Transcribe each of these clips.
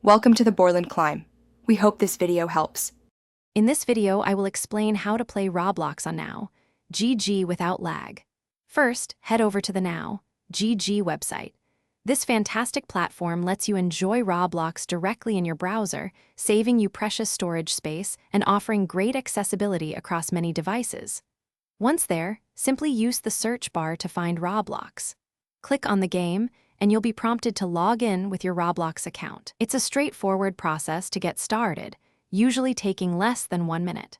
Welcome to the Borland Climb. We hope this video helps. In this video, I will explain how to play Roblox on Now, GG without lag. First, head over to the Now, GG website. This fantastic platform lets you enjoy Roblox directly in your browser, saving you precious storage space and offering great accessibility across many devices. Once there, simply use the search bar to find Roblox. Click on the game, and you'll be prompted to log in with your Roblox account. It's a straightforward process to get started, usually taking less than 1 minute.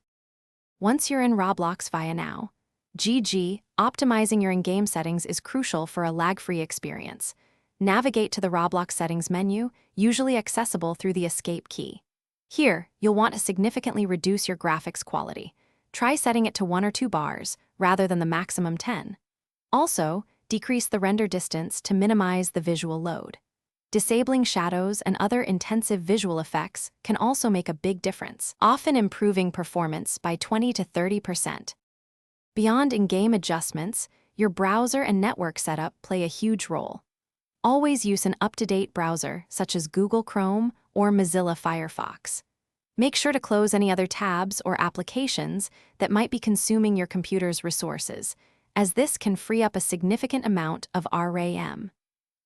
Once you're in Roblox via Now, GG, optimizing your in-game settings is crucial for a lag-free experience. Navigate to the Roblox settings menu, usually accessible through the escape key. Here, you'll want to significantly reduce your graphics quality. Try setting it to 1 or 2 bars, rather than the maximum 10. Also, decrease the render distance to minimize the visual load. Disabling shadows and other intensive visual effects can also make a big difference, often improving performance by 20 to 30%. Beyond in-game adjustments, your browser and network setup play a huge role. Always use an up-to-date browser such as Google Chrome or Mozilla Firefox. Make sure to close any other tabs or applications that might be consuming your computer's resources, as this can free up a significant amount of RAM.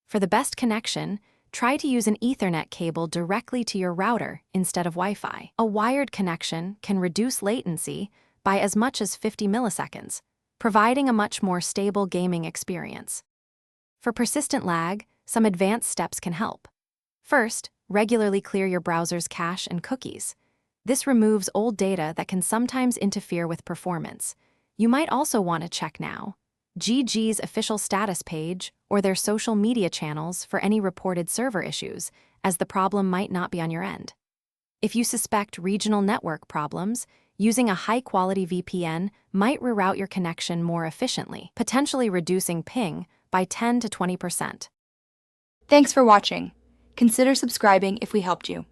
For the best connection, try to use an Ethernet cable directly to your router instead of Wi-Fi. A wired connection can reduce latency by as much as 50 milliseconds, providing a much more stable gaming experience. For persistent lag, some advanced steps can help. First, regularly clear your browser's cache and cookies. This removes old data that can sometimes interfere with performance. You might also want to check Now, GG's official status page or their social media channels for any reported server issues, as the problem might not be on your end. If you suspect regional network problems, using a high-quality VPN might reroute your connection more efficiently, potentially reducing ping by 10 to 20%. Thanks for watching. Consider subscribing if we helped you.